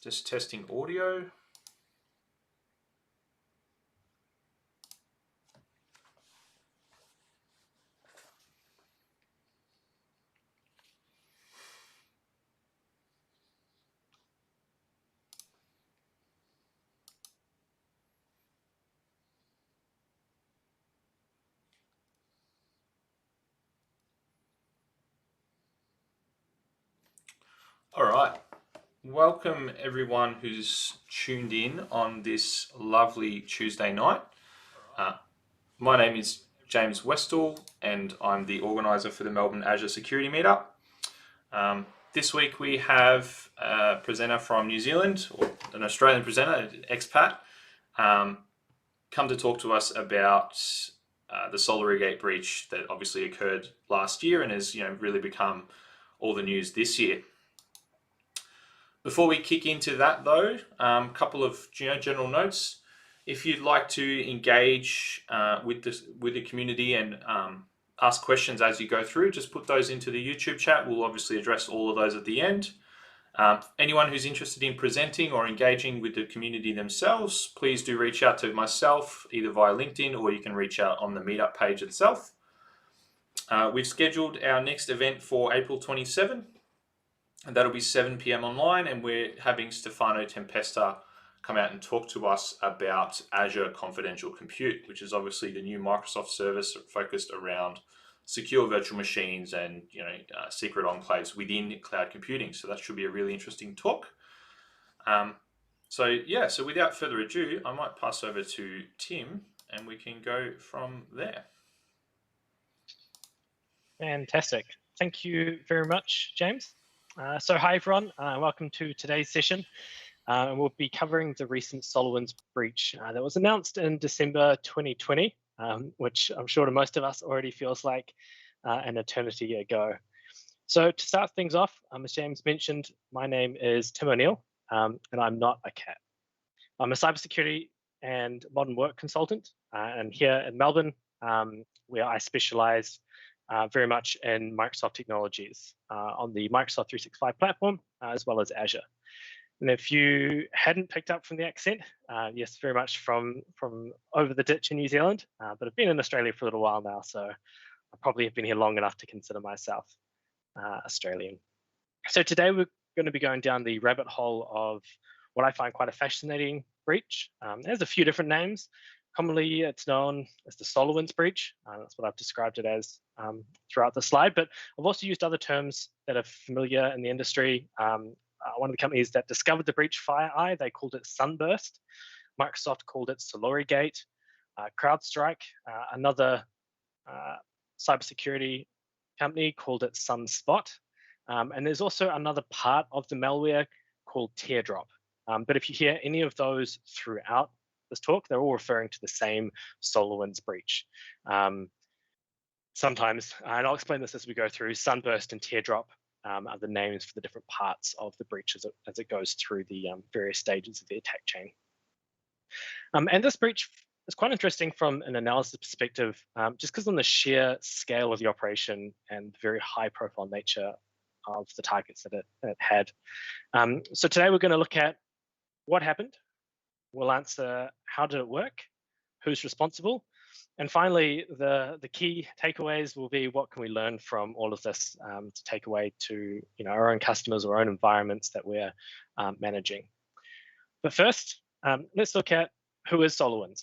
Just testing audio. All right. Welcome everyone who's tuned in on this lovely Tuesday night. My name is James Westall and I'm the organizer for the Melbourne Azure Security Meetup. This week we have a presenter from New Zealand, or an Australian presenter, an expat, come to talk to us about the SolarWinds breach that obviously occurred last year and has really become all the news this year. Before we kick into that though, a couple of general notes. If you'd like to engage with the community and ask questions as you go through, just put those into the YouTube chat. We'll obviously address all of those at the end. Anyone who's interested in presenting or engaging with the community themselves, please do reach out to myself either via LinkedIn or you can reach out on the meetup page itself. We've scheduled our next event for April 27. And that'll be 7 p.m. online, and we're having Stefano Tempesta come out and talk to us about Azure Confidential Compute, which is obviously the new Microsoft service focused around secure virtual machines and secret enclaves within cloud computing. So that should be a really interesting talk. So without further ado, I might pass over to Tim, and we can go from there. Fantastic. Thank you very much, James. So hi everyone, welcome to today's session. We'll be covering the recent SolarWinds breach that was announced in December 2020, which I'm sure to most of us already feels like an eternity ago. So to start things off, as James mentioned, my name is Tim O'Neill, and I'm not a cat. I'm a cybersecurity and modern work consultant, and here in Melbourne, where I specialize very much in Microsoft technologies on the Microsoft 365 platform, as well as Azure. And if you hadn't picked up from the accent, yes, very much from over the ditch in New Zealand, but I've been in Australia for a little while now, so I probably have been here long enough to consider myself Australian. So today we're going to be going down the rabbit hole of what I find quite a fascinating breach. There's a few different names. Commonly, it's known as the SolarWinds breach. That's what I've described it as throughout the slide, but I've also used other terms that are familiar in the industry. One of the companies that discovered the breach, FireEye, they called it Sunburst. Microsoft called it SolarWinds. CrowdStrike, another cybersecurity company, called it Sunspot. And there's also another part of the malware called Teardrop. But if you hear any of those throughout this talk, they're all referring to the same SolarWinds breach. Sometimes, and I'll explain this as we go through, Sunburst and Teardrop are the names for the different parts of the breach as it goes through the various stages of the attack chain. And this breach is quite interesting from an analysis perspective, just because on the sheer scale of the operation and the very high profile nature of the targets that it had. So today we're going to look at what happened. We'll answer how did it work, who's responsible, and finally the key takeaways will be what can we learn from all of this to take away to our own customers or own environments that we're managing. But first, let's look at who is SolarWinds.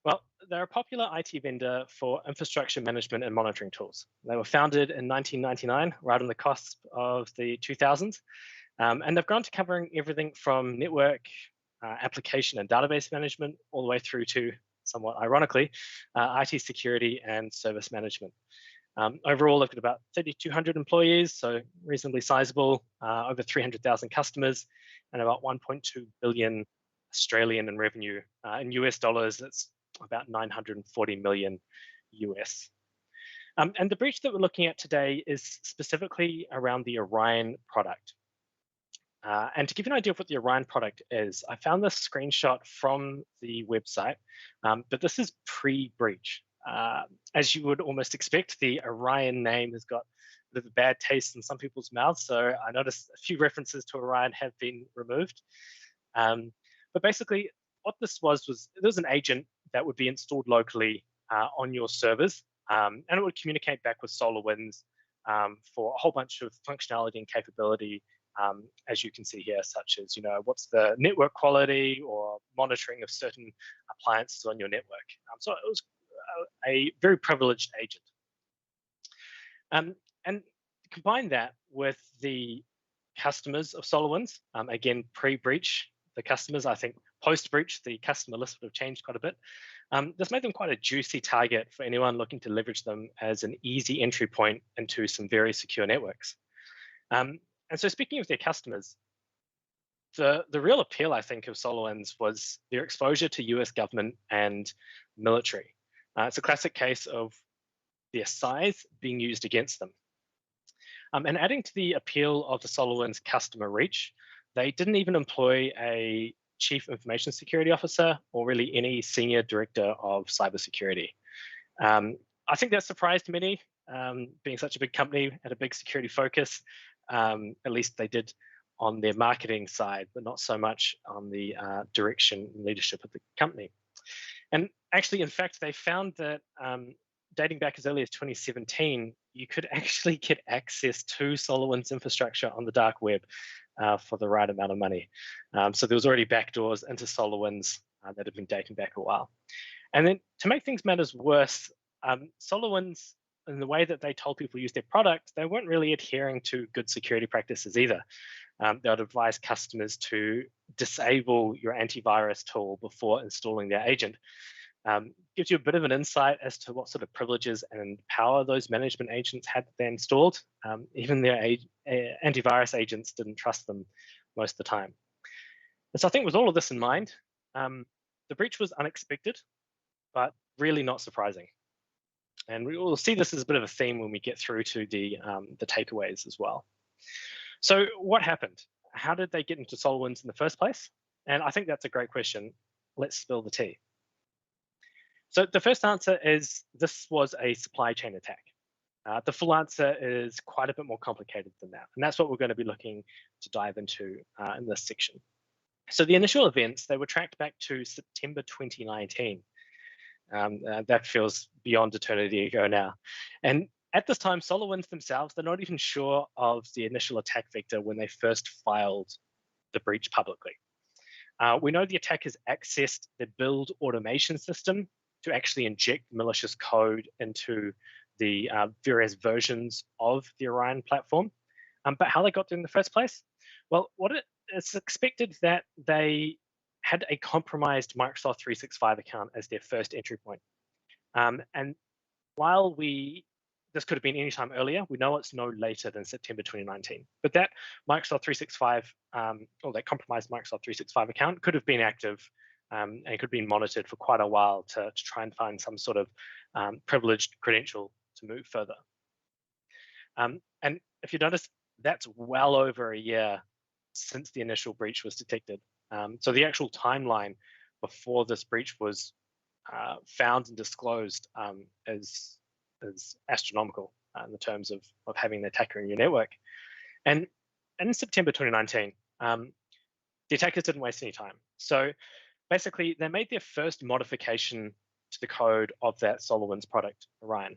Well, they're a popular IT vendor for infrastructure management and monitoring tools. They were founded in 1999, right on the cusp of the 2000s, and they've grown to covering everything from network, application and database management, all the way through to, somewhat ironically, IT security and service management. Overall, they've got about 3,200 employees, so reasonably sizable, over 300,000 customers, and about 1.2 billion Australian in revenue. In US dollars, it's about 940 million US. And the breach that we're looking at today is specifically around the Orion product. And to give you an idea of what the Orion product is, I found this screenshot from the website, but this is pre-breach. As you would almost expect, the Orion name has got bit of a bad taste in some people's mouths. So I noticed a few references to Orion have been removed. But basically, what this was there was an agent that would be installed locally on your servers, and it would communicate back with SolarWinds for a whole bunch of functionality and capability, as you can see here, such as, what's the network quality or monitoring of certain appliances on your network. So it was a very privileged agent. And combine that with the customers of SolarWinds, again, pre-breach, the customers, I think post-breach, the customer list would have changed quite a bit. This made them quite a juicy target for anyone looking to leverage them as an easy entry point into some very secure networks. And so speaking of their customers, the real appeal, I think, of SolarWinds was their exposure to US government and military. It's a classic case of their size being used against them. And adding to the appeal of the SolarWinds customer reach, they didn't even employ a chief information security officer or really any senior director of cybersecurity. I think that surprised many, being such a big company, had a big security focus. At least they did on their marketing side, but not so much on the direction and leadership of the company. And actually, in fact, they found that dating back as early as 2017, you could actually get access to SolarWinds infrastructure on the dark web for the right amount of money. So there was already backdoors into SolarWinds that have been dating back a while. And then to make things matters worse, SolarWinds, in the way that they told people to use their product, they weren't really adhering to good security practices either. They would advise customers to disable your antivirus tool before installing their agent. Gives you a bit of an insight as to what sort of privileges and power those management agents had that they installed. Even their antivirus agents didn't trust them most of the time. And so I think with all of this in mind, the breach was unexpected, but really not surprising. And we will see this as a bit of a theme when we get through to the takeaways as well. So what happened? How did they get into SolarWinds in the first place? And I think that's a great question. Let's spill the tea. So the first answer is this was a supply chain attack. The full answer is quite a bit more complicated than that. And that's what we're going to be looking to dive into in this section. So the initial events, they were tracked back to September 2019. That feels beyond eternity ago now. And at this time, SolarWinds themselves, they're not even sure of the initial attack vector when they first filed the breach publicly. We know the attackers accessed the build automation system to actually inject malicious code into the various versions of the Orion platform. But how they got there in the first place? Well, it's expected that they had a compromised Microsoft 365 account as their first entry point. And while this could have been any time earlier, we know it's no later than September 2019. But that Microsoft 365, or that compromised Microsoft 365 account could have been active and could have been monitored for quite a while to try and find some sort of privileged credential to move further. And if you notice, that's well over a year since the initial breach was detected. So the actual timeline before this breach was found and disclosed is astronomical in the terms of having the attacker in your network. And in September 2019, the attackers didn't waste any time. So basically, they made their first modification to the code of that SolarWinds product, Orion.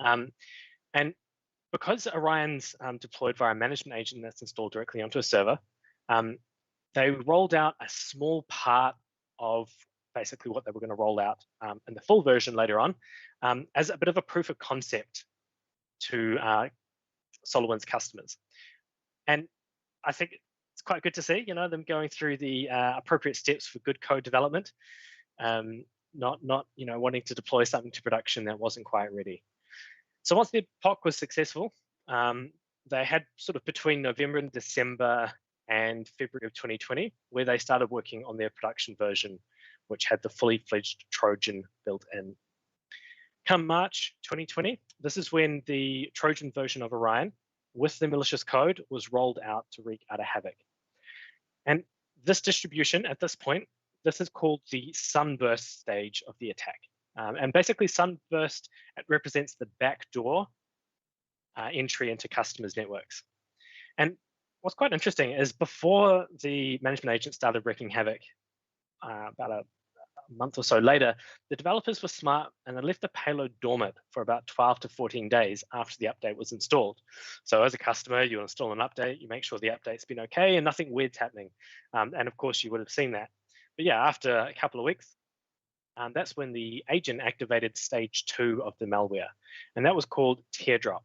And because Orion's deployed via a management agent that's installed directly onto a server, they rolled out a small part of basically what they were going to roll out in the full version later on as a bit of a proof of concept to SolarWinds customers. And I think it's quite good to see, them going through the appropriate steps for good code development, not wanting to deploy something to production that wasn't quite ready. So once the POC was successful, they had sort of between November and December and February of 2020, where they started working on their production version, which had the fully fledged Trojan built in. Come March 2020, this is when the Trojan version of Orion with the malicious code was rolled out to wreak utter havoc. And this distribution at this point, this is called the sunburst stage of the attack. And basically sunburst, it represents the back door entry into customers' networks. And what's quite interesting is before the management agent started wreaking havoc, about a month or so later, the developers were smart and they left the payload dormant for about 12 to 14 days after the update was installed. So as a customer, you install an update, you make sure the update's been okay and nothing weird's happening. And of course, you would have seen that. But yeah, after a couple of weeks, that's when the agent activated stage 2 of the malware, and that was called teardrop.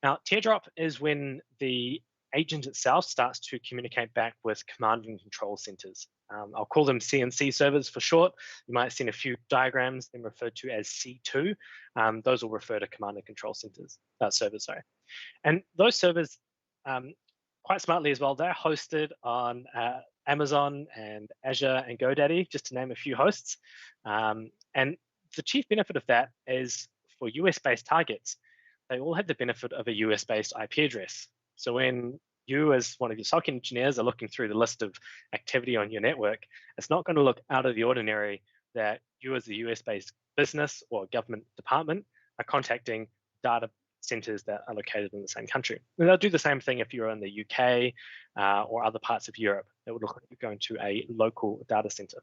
Now, teardrop is when the agent itself starts to communicate back with command and control centers. I'll call them CNC servers for short. You might have seen a few diagrams, them referred to as C2. Those will refer to command and control centers, servers, sorry. And those servers, quite smartly as well, they're hosted on Amazon and Azure and GoDaddy, just to name a few hosts. And the chief benefit of that is for US-based targets, they all have the benefit of a US-based IP address. So when you, as one of your SOC engineers, are looking through the list of activity on your network, it's not going to look out of the ordinary that you, as a US-based business or government department, are contacting data centers that are located in the same country. And they'll do the same thing if you're in the UK or other parts of Europe. It would look like you're going to a local data center.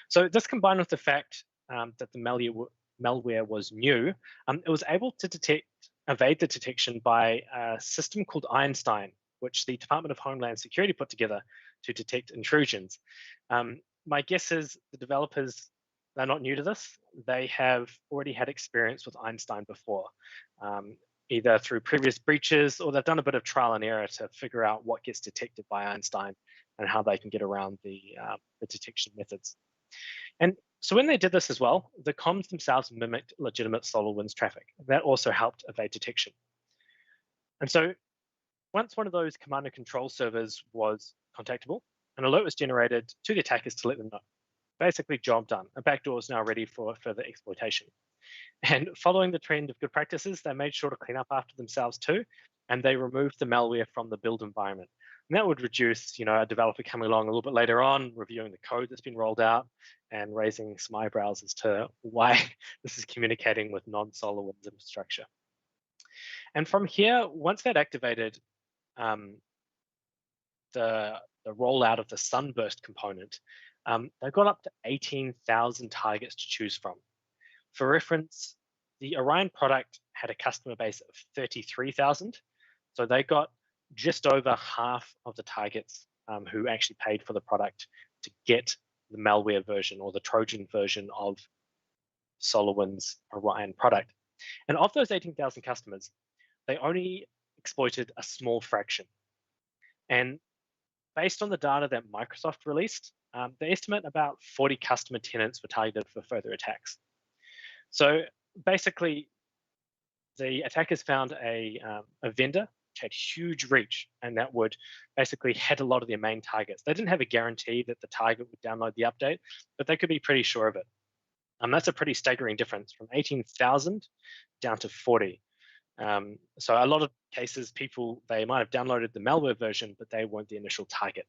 So this, combined with the fact that the malware was new, it was able to evade the detection by a system called Einstein, which the Department of Homeland Security put together to detect intrusions. My guess is the developers, they're not new to this. They have already had experience with Einstein before, either through previous breaches, or they've done a bit of trial and error to figure out what gets detected by Einstein and how they can get around the detection methods. And so when they did this as well, the comms themselves mimicked legitimate SolarWinds traffic. That also helped evade detection. And so once one of those command and control servers was contactable, an alert was generated to the attackers to let them know. Basically, job done. A backdoor is now ready for further exploitation. And following the trend of good practices, they made sure to clean up after themselves too, and they removed the malware from the build environment. And that would reduce, a developer coming along a little bit later on, reviewing the code that's been rolled out and raising some eyebrows as to why this is communicating with non-SolarWinds infrastructure. And from here, once that activated, the rollout of the Sunburst component, they got up to 18,000 targets to choose from. For reference, the Orion product had a customer base of 33,000. So they got just over half of the targets who actually paid for the product to get the malware version or the Trojan version of SolarWinds Orion product. And of those 18,000 customers, they only exploited a small fraction. And based on the data that Microsoft released, they estimate about 40 customer tenants were targeted for further attacks. So basically, the attackers found a vendor which had huge reach, and that would basically hit a lot of their main targets. They didn't have a guarantee that the target would download the update, but they could be pretty sure of it. That's a pretty staggering difference from 18,000 down to 40. So a lot of cases, they might have downloaded the malware version, but they weren't the initial target.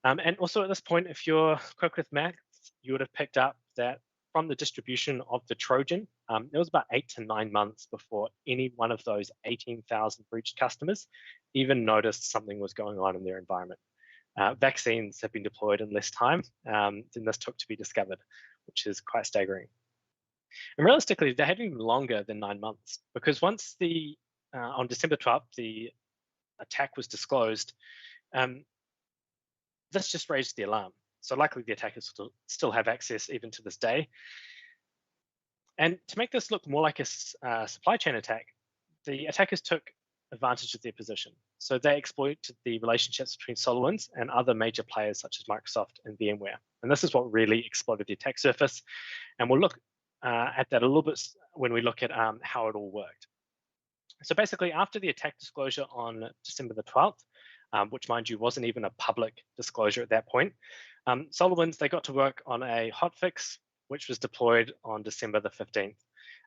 And also at this point, if you're quick with math, you would have picked up that from the distribution of the Trojan, it was about 8 to 9 months before any one of those 18,000 breached customers even noticed something was going on in their environment. Vaccines have been deployed in less time than this took to be discovered, which is quite staggering. And realistically, they had even longer than 9 months, because once on December 12th, the attack was disclosed, this just raised the alarm. So likely the attackers still have access even to this day. And to make this look more like a supply chain attack, the attackers took advantage of their position. So they exploited the relationships between SolarWinds and other major players such as Microsoft and VMware. And this is what really exploited the attack surface. And we'll look at that a little bit when we look at how it all worked. So basically, after the attack disclosure on December the 12th, which, mind you, wasn't even a public disclosure at that point, SolarWinds, they got to work on a hotfix, which was deployed on December the 15th.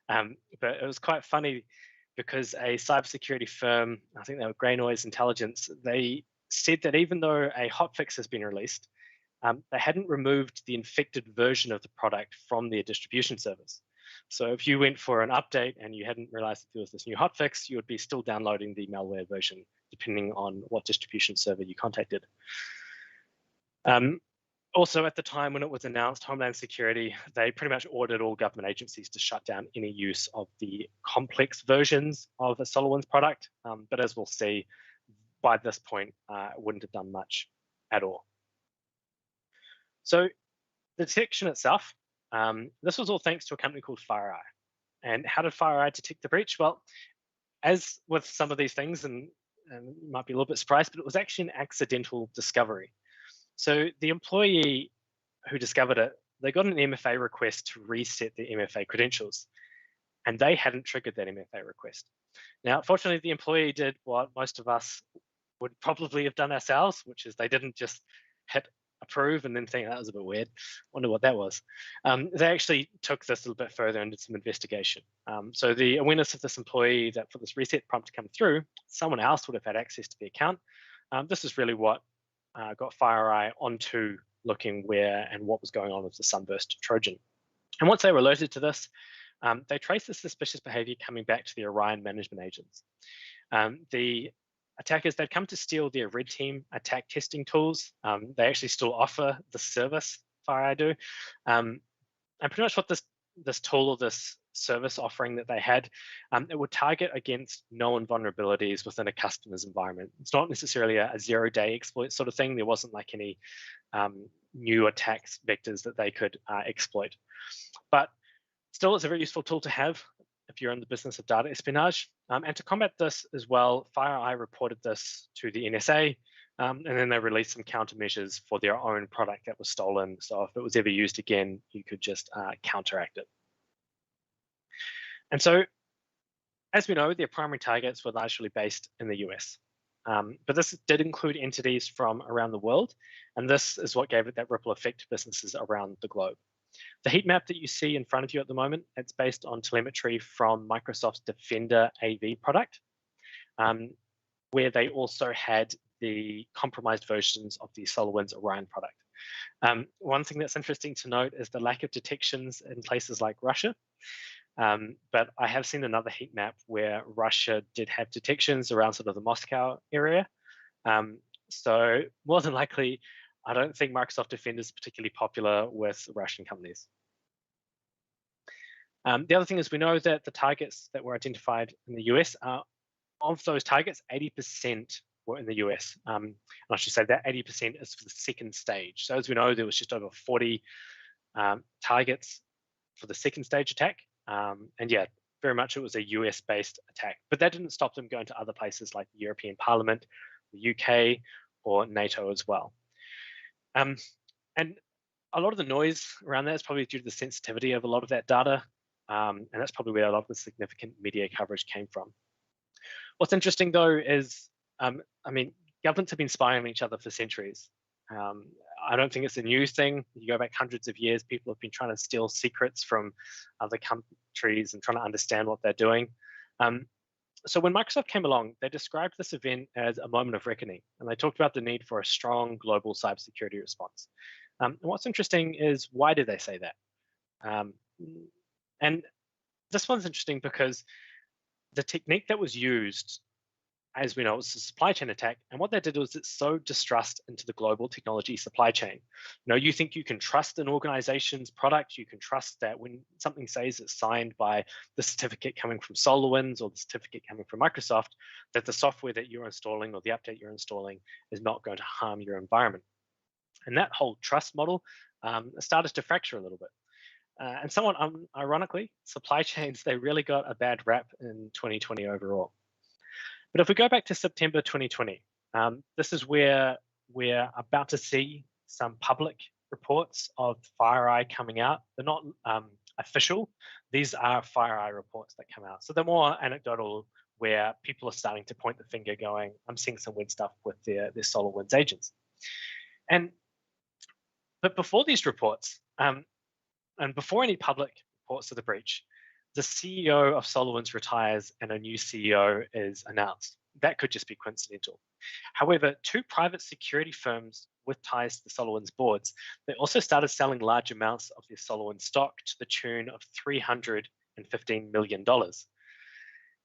But it was quite funny because a cybersecurity firm, I think they were Grey Noise Intelligence, they said that even though a hotfix has been released, they hadn't removed the infected version of the product from their distribution servers. So if you went for an update and you hadn't realized that there was this new hotfix, you would be still downloading the malware version, depending on what distribution server you contacted. Also, at the time when it was announced, Homeland Security, they pretty much ordered all government agencies to shut down any use of the complex versions of a SolarWinds product. But as we'll see, by this point, it wouldn't have done much at all. So the detection itself, this was all thanks to a company called FireEye. And how did FireEye detect the breach? Well, as with some of these things, and you might be a little bit surprised, but it was actually an accidental discovery. So the employee who discovered it, they got an MFA request to reset the MFA credentials, and they hadn't triggered that MFA request. Now, fortunately, the employee did what most of us would probably have done ourselves, which is they didn't just hit approve and then think that was a bit weird. Wonder what that was. They actually took this a little bit further and did some investigation. So the awareness of this employee that for this reset prompt to come through, someone else would have had access to the account. This is really what got FireEye onto looking where and what was going on with the Sunburst Trojan. And once they were alerted to this, they traced the suspicious behavior coming back to the Orion management agents. The attackers, they'd come to steal their red team attack testing tools. They actually still offer the service, FireEye do. And pretty much what this tool or this service offering that they had, it would target against known vulnerabilities within a customer's environment. It's not necessarily a zero-day exploit sort of thing. There wasn't like any new attacks vectors that they could exploit. But still, it's a very useful tool to have if you're in the business of data espionage. And to combat this as well, FireEye reported this to the NSA, and then they released some countermeasures for their own product that was stolen. So if it was ever used again, you could just counteract it. And so, as we know, their primary targets were largely based in the US. But this did include entities from around the world, and this is what gave it that ripple effect to businesses around the globe. The heat map that you see in front of you at the moment, it's based on telemetry from Microsoft's Defender AV product, where they also had the compromised versions of the SolarWinds Orion product. One thing that's interesting to note is the lack of detections in places like Russia. But I have seen another heat map where Russia did have detections around sort of the Moscow area. So more than likely, I don't think Microsoft Defender is particularly popular with Russian companies. The other thing is we know that the targets that were identified in the US, of those targets, 80% were in the US. And I should say that 80% is for the second stage. So as we know, there was just over 40 targets for the second stage attack. And yeah, very much it was a US-based attack. But that didn't stop them going to other places like the European Parliament, the UK, or NATO as well. And a lot of the noise around that is probably due to the sensitivity of a lot of that data. And that's probably where a lot of the significant media coverage came from. What's interesting, though, is, I mean, governments have been spying on each other for centuries. I don't think it's a new thing. You go back hundreds of years, people have been trying to steal secrets from other countries and trying to understand what they're doing. So when Microsoft came along, they described this event as a moment of reckoning, and they talked about the need for a strong global cybersecurity response. And what's interesting is, why did they say that? And this one's interesting because the technique that was used, as we know, it was a supply chain attack. And what that did was it sowed distrust into the global technology supply chain. You know, you think you can trust an organization's product, you can trust that when something says it's signed by the certificate coming from SolarWinds or the certificate coming from Microsoft, that the software that you're installing or the update you're installing is not going to harm your environment. And that whole trust model started to fracture a little bit. And somewhat ironically, supply chains, they really got a bad rap in 2020 overall. But if we go back to September 2020, this is where we're about to see some public reports of FireEye coming out. They're not official. These are FireEye reports that come out. So they're more anecdotal, where people are starting to point the finger going, I'm seeing some weird stuff with their SolarWinds agents. But before these reports, and before any public reports of the breach, the CEO of SolarWinds retires and a new CEO is announced. That could just be coincidental. However, two private security firms with ties to the SolarWinds boards, they also started selling large amounts of their SolarWinds stock to the tune of $315 million.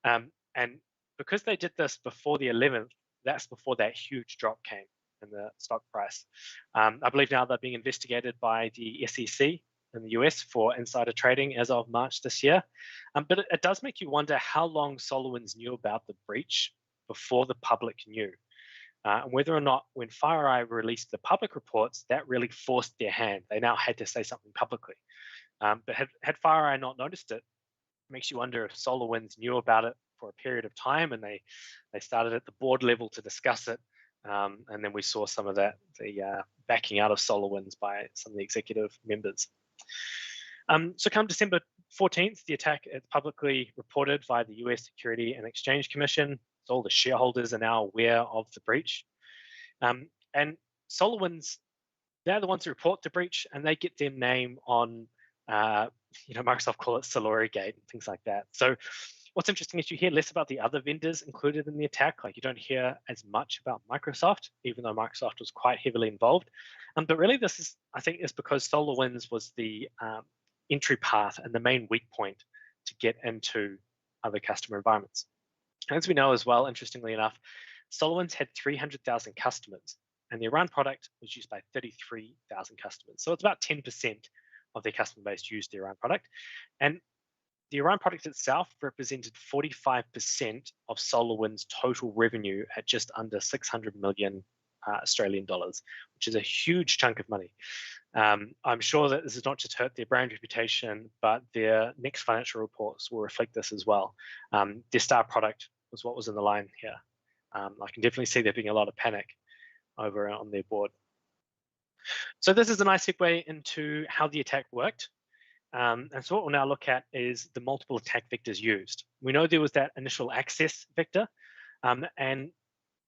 And because they did this before the 11th, that's before that huge drop came in the stock price. I believe now they're being investigated by the SEC in the US for insider trading as of March this year. But it does make you wonder how long SolarWinds knew about the breach before the public knew. And whether or not when FireEye released the public reports, that really forced their hand. They now had to say something publicly. But had FireEye not noticed it, it makes you wonder if SolarWinds knew about it for a period of time and they started at the board level to discuss it. And then we saw some of that, the backing out of SolarWinds by some of the executive members. So come December 14th, the attack is publicly reported by the US Security and Exchange Commission. So all the shareholders are now aware of the breach. And SolarWinds, they're the ones who report the breach and they get their name on, Microsoft call it SolarWinds and things like that. So what's interesting is you hear less about the other vendors included in the attack. Like you don't hear as much about Microsoft, even though Microsoft was quite heavily involved. But really this is, I think, is because SolarWinds was the entry path and the main weak point to get into other customer environments. And as we know as well, interestingly enough, SolarWinds had 300,000 customers and the Iran product was used by 33,000 customers. So it's about 10% of their customer base used the Iran product. And the Iran product itself represented 45% of SolarWinds' total revenue at just under 600 million Australian dollars, which is a huge chunk of money. I'm sure that this has not just hurt their brand reputation, but their next financial reports will reflect this as well. Their star product was what was in the line here. I can definitely see there being a lot of panic over on their board. So this is a nice segue into how the attack worked. And so what we'll now look at is the multiple attack vectors used. We know there was that initial access vector, and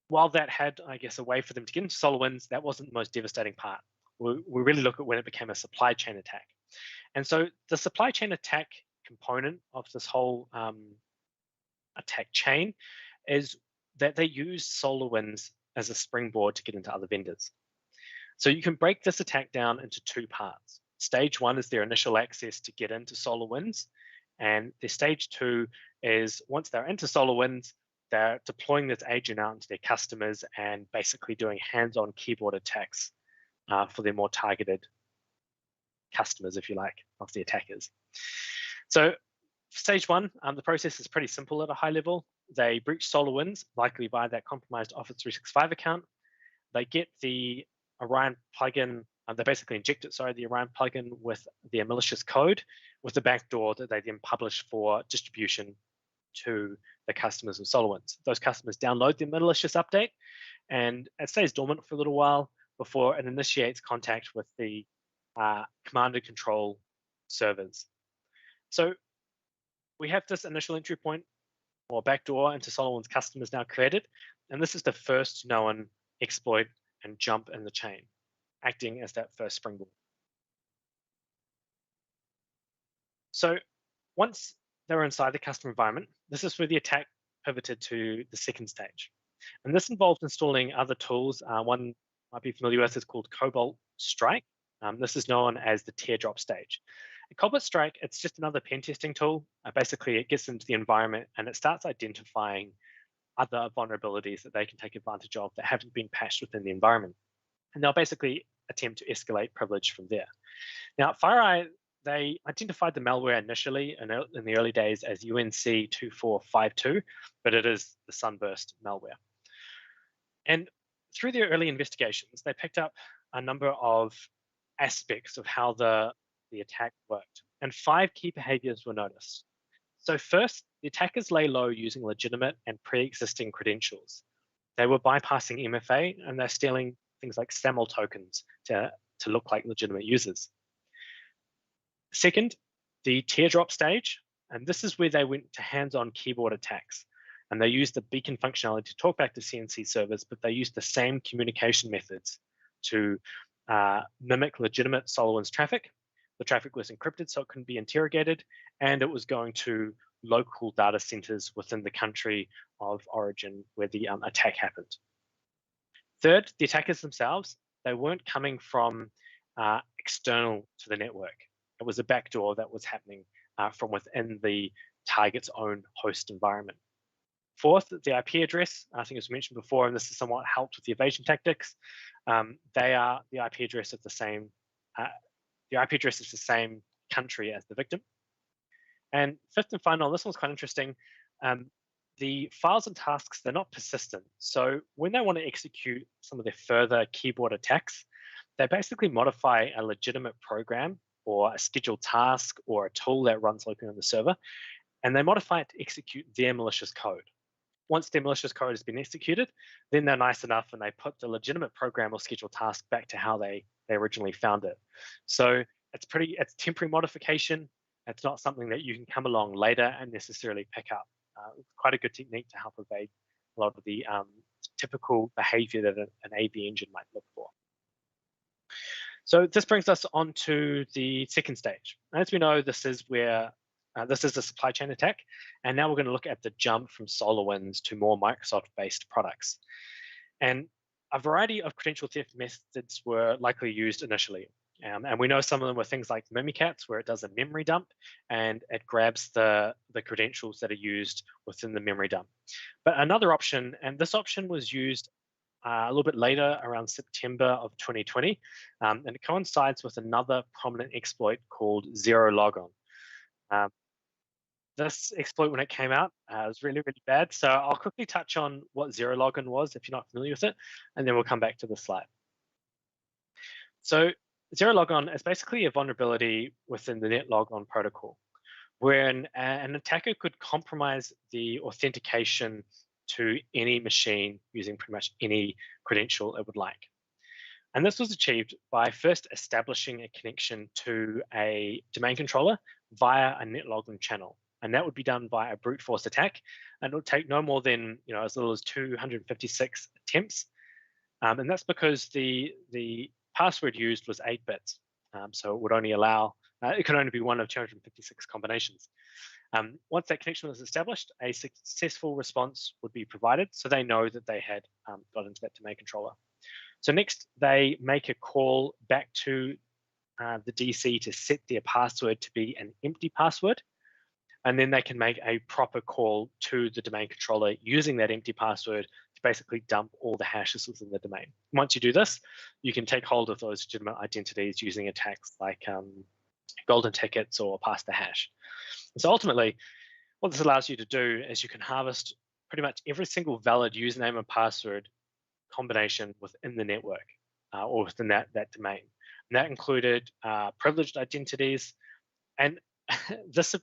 while that had, I guess, a way for them to get into SolarWinds, that wasn't the most devastating part. We really look at when it became a supply chain attack. And so the supply chain attack component of this whole attack chain is that they use SolarWinds as a springboard to get into other vendors. So you can break this attack down into two parts. Stage one is their initial access to get into SolarWinds. And their stage two is once they're into SolarWinds, they're deploying this agent out into their customers and basically doing hands-on keyboard attacks for their more targeted customers, if you like, of the attackers. So stage one, the process is pretty simple at a high level. They breach SolarWinds, likely via that compromised Office 365 account. They get the Orion plugin, they basically inject it, the Orion plugin with their malicious code with the backdoor that they then publish for distribution to the customers of SolarWinds. Those customers download the malicious update and it stays dormant for a little while before it initiates contact with the command and control servers. So we have this initial entry point or backdoor into SolarWinds customers now created, and this is the first known exploit and jump in the chain, acting as that first springboard. So once they're inside the customer environment, this is where the attack pivoted to the second stage. And this involved installing other tools. One might be familiar with is called Cobalt Strike. This is known as the teardrop stage. And Cobalt Strike, it's just another pen testing tool. Basically, it gets into the environment and it starts identifying other vulnerabilities that they can take advantage of that haven't been patched within the environment. And they'll basically attempt to escalate privilege from there. Now, FireEye, they identified the malware initially in the early days as UNC2452, but it is the Sunburst malware. And through their early investigations, they picked up a number of aspects of how the attack worked. And 5 key behaviors were noticed. So first, the attackers lay low using legitimate and pre-existing credentials. They were bypassing MFA and they're stealing things like SAML tokens to look like legitimate users. Second, the teardrop stage, and this is where they went to hands-on keyboard attacks. And they used the beacon functionality to talk back to CNC servers, but they used the same communication methods to mimic legitimate SolarWinds traffic. The traffic was encrypted so it couldn't be interrogated, and it was going to local data centers within the country of origin where the attack happened. Third, the attackers themselves, they weren't coming from external to the network. It was a backdoor that was happening from within the target's own host environment. Fourth, the IP address. I think it was mentioned before, and this is somewhat helped with the evasion tactics. They are the IP address of the same. The IP address is the same country as the victim. And fifth and final, this one's quite interesting. The files and tasks, they're not persistent. So when they want to execute some of their further keyboard attacks, they basically modify a legitimate program or a scheduled task or a tool that runs locally on the server, and they modify it to execute their malicious code. Once their malicious code has been executed, then they're nice enough and they put the legitimate program or scheduled task back to how they originally found it. So it's temporary modification. It's not something that you can come along later and necessarily pick up. It's quite a good technique to help evade a lot of the typical behavior that an AV engine might look for. So this brings us on to the second stage. As we know, this is where this is a supply chain attack. And now we're going to look at the jump from SolarWinds to more Microsoft-based products. And a variety of credential theft methods were likely used initially. And we know some of them were things like Mimikatz, where it does a memory dump and it grabs the credentials that are used within the memory dump. But another option, and this option was used a little bit later, around September of 2020, and it coincides with another prominent exploit called Zero Logon. This exploit, when it came out, was really, really bad. So I'll quickly touch on what Zero Logon was if you're not familiar with it, and then we'll come back to the slide. So Zero Logon is basically a vulnerability within the NetLogon protocol, where an attacker could compromise the authentication to any machine using pretty much any credential it would like. And this was achieved by first establishing a connection to a domain controller via a NetLogon channel. And that would be done by a brute force attack. And it would take no more than as little as 256 attempts. And that's because the password used was 8 bits. So it would only allow, it could only be one of 256 combinations. Once that connection was established, a successful response would be provided, so they know that they had got into that domain controller. So next, they make a call back to the DC to set their password to be an empty password, and then they can make a proper call to the domain controller using that empty password to basically dump all the hashes within the domain. Once you do this, you can take hold of those legitimate identities using attacks like golden tickets or pass the hash. So ultimately, what this allows you to do is you can harvest pretty much every single valid username and password combination within the network or within that domain. And that included privileged identities. And this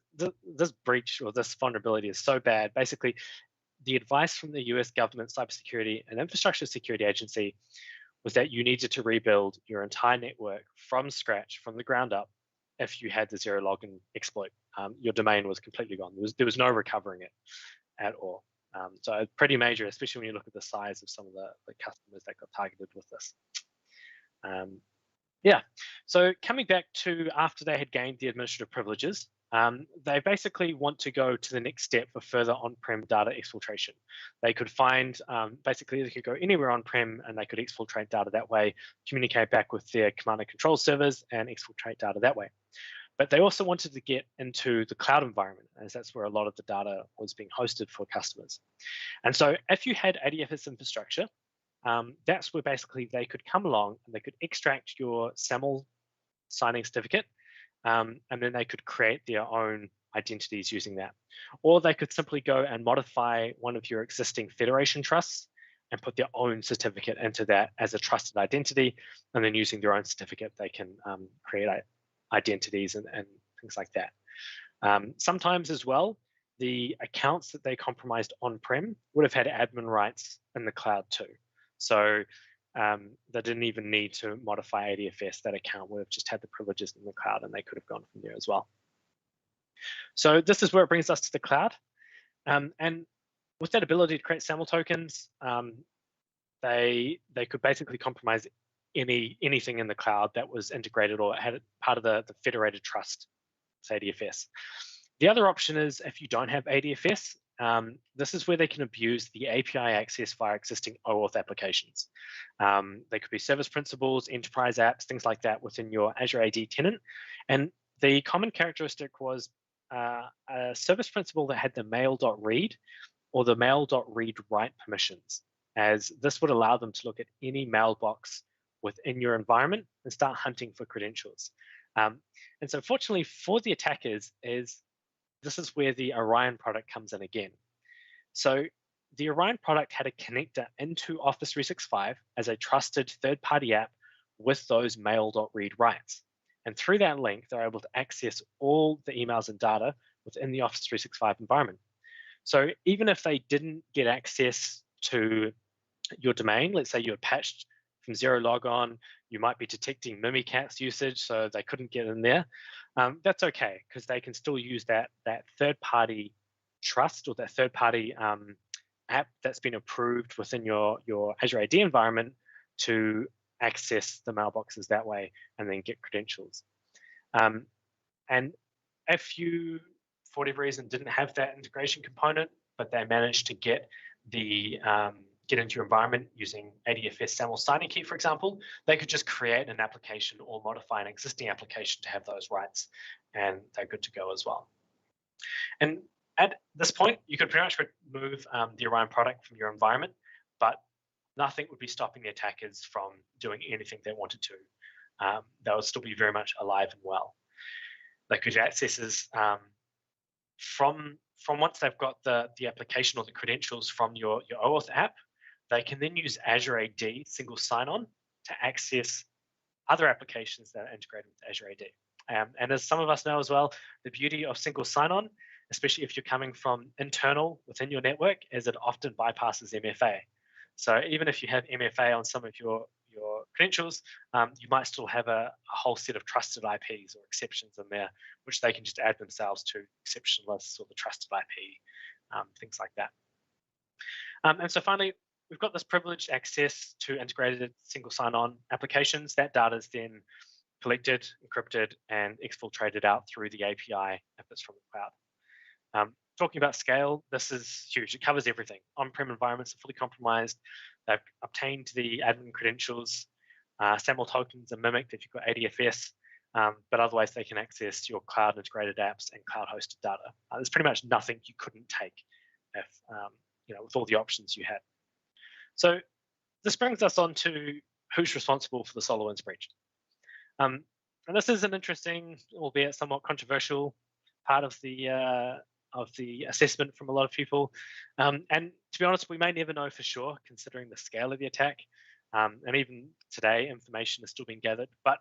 breach or this vulnerability is so bad. Basically, the advice from the US government cybersecurity and infrastructure security agency was that you needed to rebuild your entire network from scratch, from the ground up, if you had the Zero Logon exploit. Your domain was completely gone. There was no recovering it at all. So pretty major, especially when you look at the size of some of the customers that got targeted with this. Yeah, so coming back to after they had gained the administrative privileges, they basically want to go to the next step for further on-prem data exfiltration. They could find, basically they could go anywhere on-prem and they could exfiltrate data that way, communicate back with their command and control servers and exfiltrate data that way. But they also wanted to get into the cloud environment, as that's where a lot of the data was being hosted for customers. And so if you had ADFS infrastructure, that's where basically they could come along and they could extract your SAML signing certificate, and then they could create their own identities using that. Or they could simply go and modify one of your existing federation trusts and put their own certificate into that as a trusted identity, and then using their own certificate, they can create identities and things like that. Sometimes as well, the accounts that they compromised on-prem would have had admin rights in the cloud too. So they didn't even need to modify ADFS. That account would have just had the privileges in the cloud and they could have gone from there as well. So this is where it brings us to the cloud. And with that ability to create SAML tokens, they could basically compromise anything in the cloud that was integrated or had part of the federated trust, ADFS. The other option is if you don't have ADFS, this is where they can abuse the API access via existing OAuth applications. They could be service principals, enterprise apps, things like that within your Azure AD tenant. And the common characteristic was a service principal that had the mail.read or the mail.read-write permissions, as this would allow them to look at any mailbox within your environment and start hunting for credentials. And so fortunately for the attackers, this is where the Orion product comes in again. So the Orion product had a connector into Office 365 as a trusted third-party app with those mail.read writes. And through that link, they're able to access all the emails and data within the Office 365 environment. So even if they didn't get access to your domain, let's say you were patched from zero logon, you might be detecting Mimikatz usage, so they couldn't get in there. That's okay, because they can still use that third-party trust or that third-party app that's been approved within your Azure AD environment to access the mailboxes that way and then get credentials. And if you, for whatever reason, didn't have that integration component, but they managed to get into your environment using ADFS SAML signing key, for example, they could just create an application or modify an existing application to have those rights, and they're good to go as well. And at this point, you could pretty much remove the Orion product from your environment, but nothing would be stopping the attackers from doing anything they wanted to. They would still be very much alive and well. They could access from once they've got the application or the credentials from your OAuth app, they can then use Azure AD single sign-on to access other applications that are integrated with Azure AD. And as some of us know as well, the beauty of single sign-on, especially if you're coming from internal within your network, is it often bypasses MFA. So even if you have MFA on some of your credentials, you might still have a whole set of trusted IPs or exceptions in there, which they can just add themselves to exception lists or the trusted IP, things like that. And so finally, we've got this privileged access to integrated single sign-on applications. That data is then collected, encrypted, and exfiltrated out through the API if it's from the cloud. Talking about scale, this is huge. It covers everything. On-prem environments are fully compromised. They've obtained the admin credentials. SAML tokens are mimicked if you've got ADFS, but otherwise they can access your cloud integrated apps and cloud hosted data. There's pretty much nothing you couldn't take if, with all the options you had. So this brings us on to who's responsible for the SolarWinds breach. And this is an interesting, albeit somewhat controversial, part of the assessment from a lot of people. And to be honest, we may never know for sure, considering the scale of the attack. And even today, information is still being gathered. But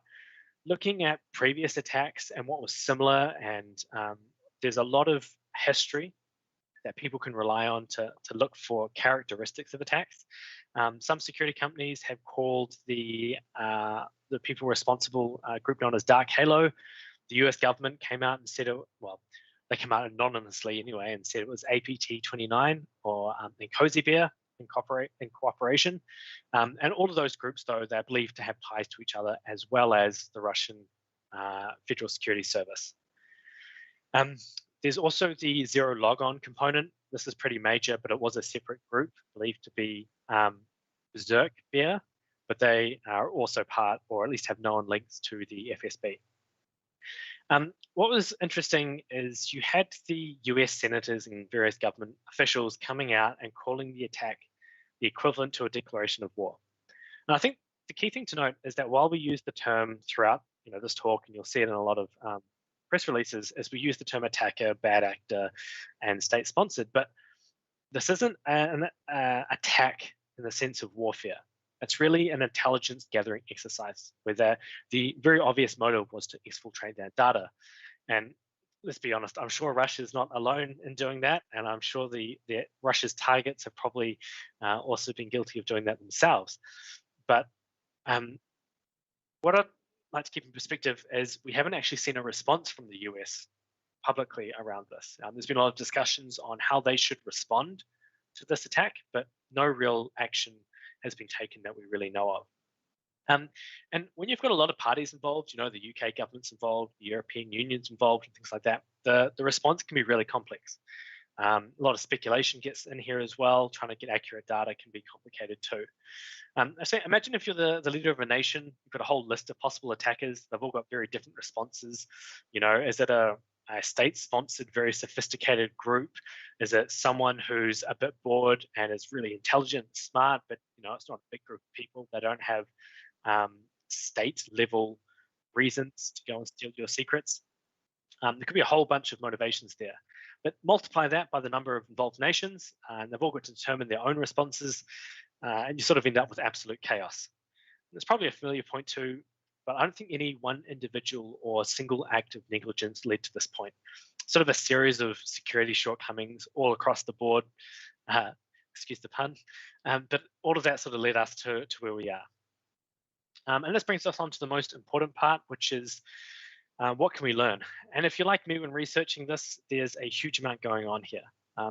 looking at previous attacks and what was similar, and there's a lot of history that people can rely on to look for characteristics of attacks. Some security companies have called the people responsible group known as Dark Halo. The US government came out and said, they came out anonymously anyway and said it was APT29 or Cozy Bear in cooperation. And all of those groups, though, they're believed to have ties to each other, as well as the Russian Federal Security Service. There's also the zero logon component. This is pretty major, but it was a separate group believed to be Berserk Bear, but they are also part, or at least have known links to the FSB. What was interesting is you had the US senators and various government officials coming out and calling the attack the equivalent to a declaration of war. And I think the key thing to note is that while we use the term throughout this talk, and you'll see it in a lot of press releases, as we use the term attacker, bad actor, and state-sponsored, but this isn't an attack in the sense of warfare. It's really an intelligence gathering exercise where the very obvious motive was to exfiltrate that data. And let's be honest, I'm sure Russia's not alone in doing that, and I'm sure the Russia's targets have probably also been guilty of doing that themselves. But what I'd like to keep in perspective is we haven't actually seen a response from the US publicly around this. There's been a lot of discussions on how they should respond to this attack, but no real action has been taken that we really know of. And when you've got a lot of parties involved, the UK government's involved, the European Union's involved, and things like that, the response can be really complex. A lot of speculation gets in here as well. Trying to get accurate data can be complicated too. So imagine if you're the leader of a nation, you've got a whole list of possible attackers. They've all got very different responses. Is it a state-sponsored, very sophisticated group? Is it someone who's a bit bored and is really intelligent, smart, but it's not a big group of people? They don't have state-level reasons to go and steal your secrets. There could be a whole bunch of motivations there. But multiply that by the number of involved nations, and they've all got to determine their own responses, and you sort of end up with absolute chaos. It's probably a familiar point too, but I don't think any one individual or single act of negligence led to this point. Sort of a series of security shortcomings all across the board, excuse the pun, but all of that sort of led us to where we are. And this brings us on to the most important part, which is what can we learn? And if you're like me when researching this, there's a huge amount going on here.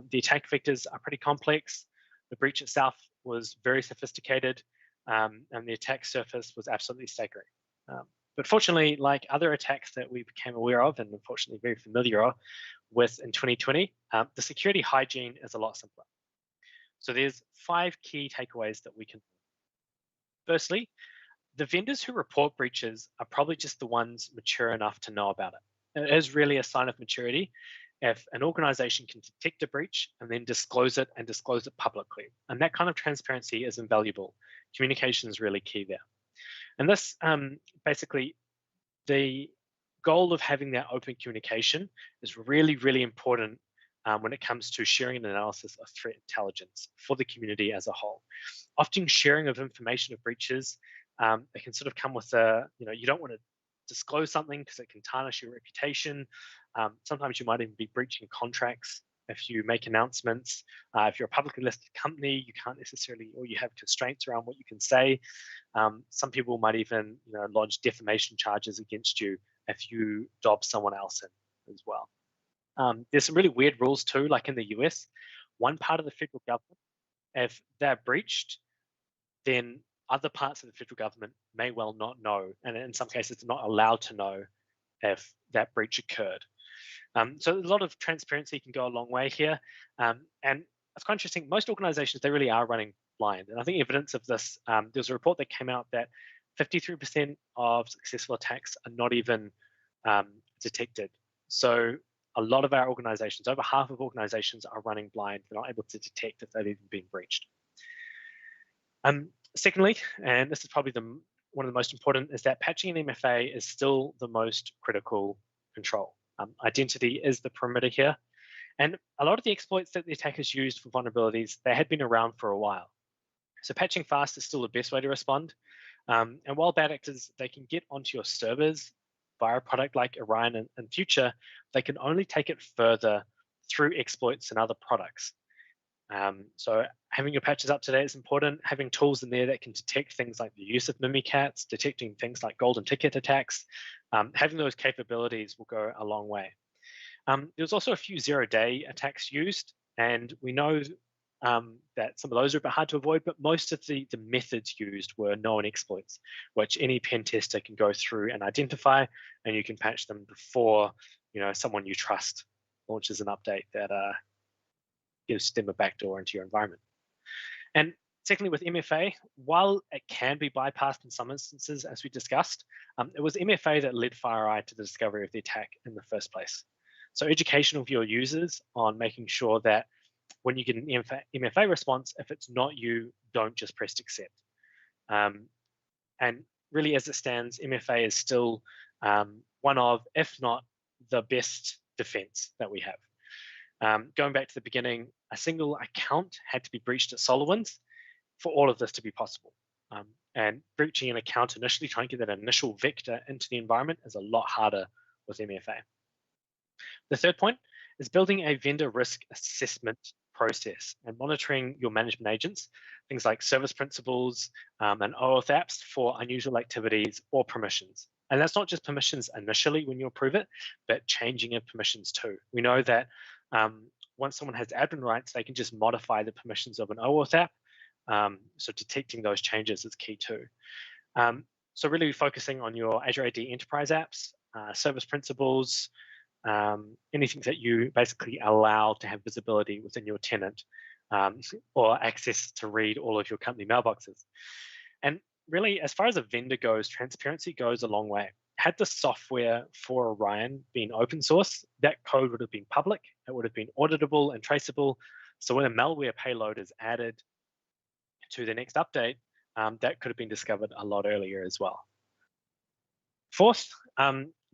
The attack vectors are pretty complex. The breach itself was very sophisticated, and the attack surface was absolutely staggering. But fortunately, like other attacks that we became aware of and unfortunately very familiar with in 2020, the security hygiene is a lot simpler. So there's 5 key takeaways that we can. Firstly, the vendors who report breaches are probably just the ones mature enough to know about it. It is really a sign of maturity if an organization can detect a breach and then disclose it publicly. And that kind of transparency is invaluable. Communication is really key there. And this basically, the goal of having that open communication is really, really important when it comes to sharing an analysis of threat intelligence for the community as a whole. Often sharing of information of breaches, it can sort of come with you don't want to disclose something because it can tarnish your reputation. Sometimes you might even be breaching contracts if you make announcements. If you're a publicly listed company, you can't necessarily, or you have constraints around what you can say. Some people might even lodge defamation charges against you if you dob someone else in as well. There's some really weird rules too, like in the US, one part of the federal government, if they're breached, then other parts of the federal government may well not know, and in some cases they're not allowed to know if that breach occurred. So a lot of transparency can go a long way here, and it's quite interesting. Most organizations, they really are running blind, and I think evidence of this, there's a report that came out that 53% of successful attacks are not even detected. So a lot of our organizations, over half of organizations, are running blind. They're not able to detect if they've even been breached. Secondly, and this is probably one of the most important, is that patching in MFA is still the most critical control. Identity is the perimeter here. And a lot of the exploits that the attackers used for vulnerabilities, they had been around for a while. So patching fast is still the best way to respond. And while bad actors, they can get onto your servers via a product like Orion and Future, they can only take it further through exploits and other products. So having your patches up to date is important. Having tools in there that can detect things like the use of Mimikatz, detecting things like golden ticket attacks, having those capabilities will go a long way. There's also a few zero-day attacks used, and we know that some of those are a bit hard to avoid, but most of the methods used were known exploits, which any pen tester can go through and identify, and you can patch them before someone you trust launches an update that gives them a backdoor into your environment. And secondly, with MFA, while it can be bypassed in some instances, as we discussed, it was MFA that led FireEye to the discovery of the attack in the first place. So education of your users on making sure that when you get an MFA response, if it's not you, don't just press accept. And really, as it stands, MFA is still one of, if not the best defense that we have. Going back to the beginning, a single account had to be breached at SolarWinds for all of this to be possible. And breaching an account initially, trying to get that initial vector into the environment, is a lot harder with MFA. The third point is building a vendor risk assessment process and monitoring your management agents, things like service principals and OAuth apps for unusual activities or permissions. And that's not just permissions initially when you approve it, but changing of permissions too. We know that once someone has admin rights, they can just modify the permissions of an OAuth app. So detecting those changes is key too. So really focusing on your Azure AD enterprise apps, service principals, anything that you basically allow to have visibility within your tenant, or access to read all of your company mailboxes. And really, as far as a vendor goes, transparency goes a long way. Had the software for Orion been open source, that code would have been public, it would have been auditable and traceable. So when a malware payload is added to the next update, that could have been discovered a lot earlier as well. Fourth,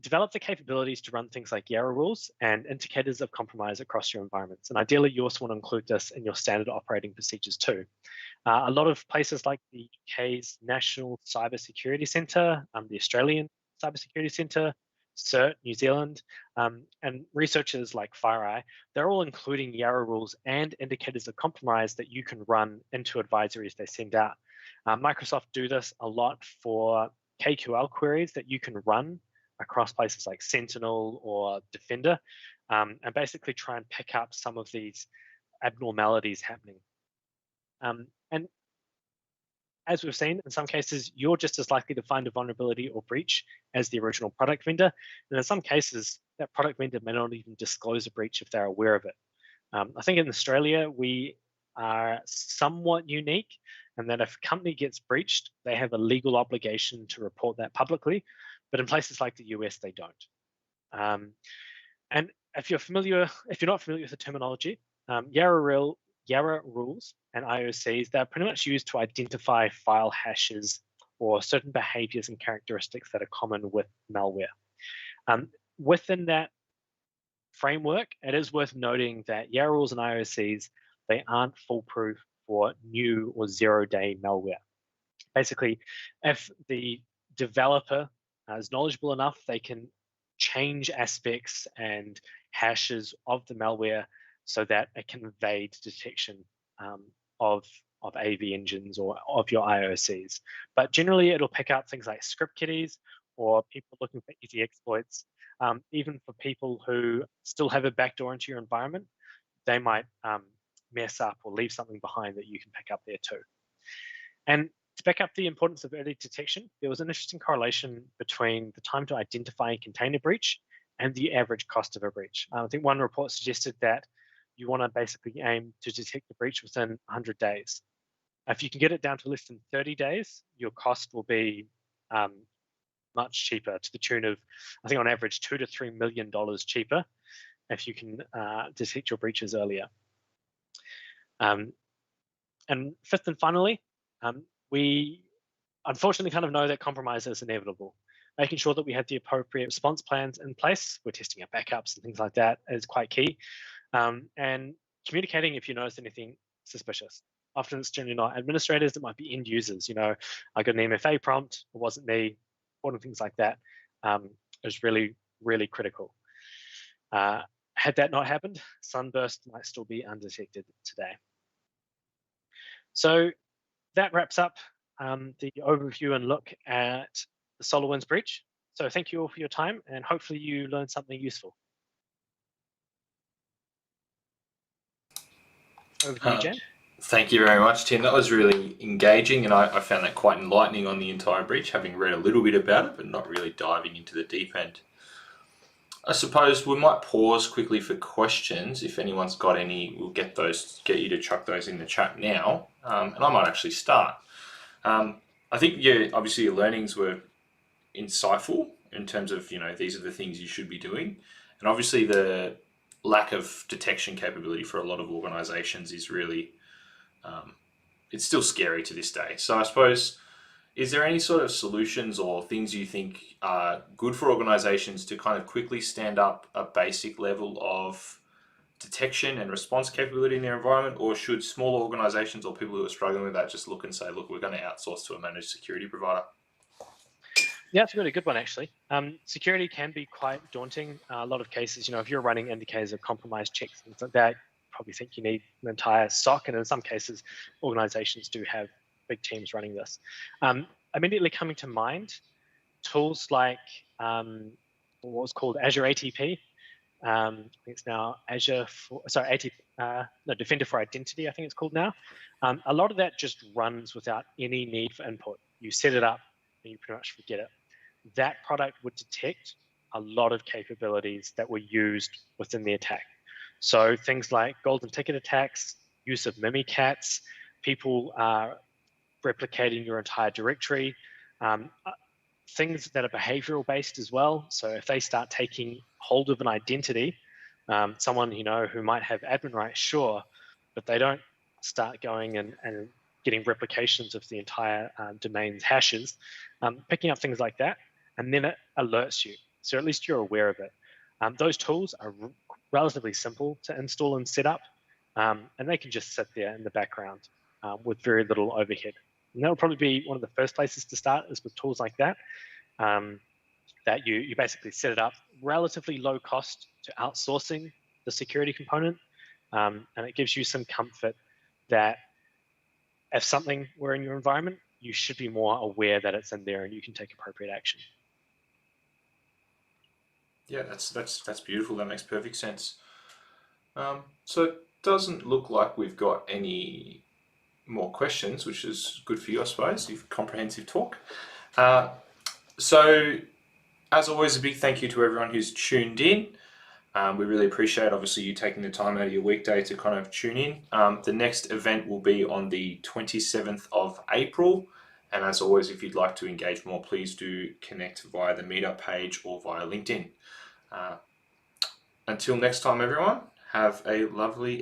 develop the capabilities to run things like Yarrow rules and indicators of compromise across your environments. And ideally, you also want to include this in your standard operating procedures too. A lot of places like the UK's National CyberSecurity Centre, the Australian CyberSecurity Centre, CERT, New Zealand, and researchers like FireEye, they're all including Yarrow rules and indicators of compromise that you can run into advisories they send out. Microsoft do this a lot for KQL queries that you can run across places like Sentinel or Defender, and basically try and pick up some of these abnormalities happening. And as we've seen, in some cases, you're just as likely to find a vulnerability or breach as the original product vendor. And in some cases, that product vendor may not even disclose a breach if they're aware of it. I think in Australia, we are somewhat unique, and that if a company gets breached, they have a legal obligation to report that publicly. But in places like the US, they don't. And if you're not familiar with the terminology, Yarrow rules and IOCs, they're pretty much used to identify file hashes or certain behaviors and characteristics that are common with malware. Within that framework, it is worth noting that Yarrow rules and IOCs, they aren't foolproof for new or zero-day malware. Basically, if the developer is knowledgeable enough, they can change aspects and hashes of the malware so that it can evade detection of AV engines or of your IOCs. But generally, it'll pick up things like script kiddies or people looking for easy exploits. Even for people who still have a backdoor into your environment, they might mess up or leave something behind that you can pick up there too. And to back up the importance of early detection, there was an interesting correlation between the time to identify and contain a breach and the average cost of a breach. I think one report suggested that you want to basically aim to detect the breach within 100 days. If you can get it down to less than 30 days, your cost will be much cheaper, to the tune of, I think on average, $2 to $3 million cheaper if you can detect your breaches earlier. And fifth and finally, we unfortunately kind of know that compromise is inevitable. Making sure that we have the appropriate response plans in place, we're testing our backups and things like that, is quite key. And communicating if you notice anything suspicious. Often it's generally not administrators, it might be end users. I got an MFA prompt, it wasn't me, important things like that is really, really critical. Had that not happened, Sunburst might still be undetected today. So that wraps up the overview and look at the SolarWinds breach. So thank you all for your time, and hopefully you learned something useful. Over to you, Jan. Thank you very much, Tim. That was really engaging, and I found that quite enlightening on the entire breach, having read a little bit about it, but not really diving into the deep end. I suppose we might pause quickly for questions. If anyone's got any, we'll get you to chuck those in the chat now, and I might actually start. I think, obviously your learnings were insightful in terms of, these are the things you should be doing. And obviously the lack of detection capability for a lot of organizations is really, it's still scary to this day. So I suppose, is there any sort of solutions or things you think are good for organizations to kind of quickly stand up a basic level of detection and response capability in their environment? Or should small organizations or people who are struggling with that just look and say, look, we're going to outsource to a managed security provider? Yeah, it's a really good one, actually. Security can be quite daunting. A lot of cases, if you're running indicators of compromise checks and things like that, you probably think you need an entire SOC. And in some cases, organizations do have big teams running this. Immediately coming to mind, tools like what was called Azure ATP. I think it's now Defender for Identity, I think it's called now. A lot of that just runs without any need for input. You set it up and you pretty much forget it. That product would detect a lot of capabilities that were used within the attack. So things like golden ticket attacks, use of mimikatz, people replicating your entire directory, things that are behavioral based as well. So if they start taking hold of an identity, someone who might have admin rights, sure, but they don't start going and getting replications of the entire domain's hashes, picking up things like that, and then it alerts you. So at least you're aware of it. Those tools are relatively simple to install and set up, and they can just sit there in the background with very little overhead. And that'll probably be one of the first places to start, is with tools like that, that you basically set it up relatively low cost to outsourcing the security component. And it gives you some comfort that if something were in your environment, you should be more aware that it's in there and you can take appropriate action. Yeah, that's beautiful. That makes perfect sense. So it doesn't look like we've got any more questions, which is good for you, I suppose. You've comprehensive talk. So as always, a big thank you to everyone who's tuned in. We really appreciate, obviously, you taking the time out of your weekday to kind of tune in. The next event will be on the 27th of April. And as always, if you'd like to engage more, please do connect via the meetup page or via LinkedIn. Until next time, everyone, have a lovely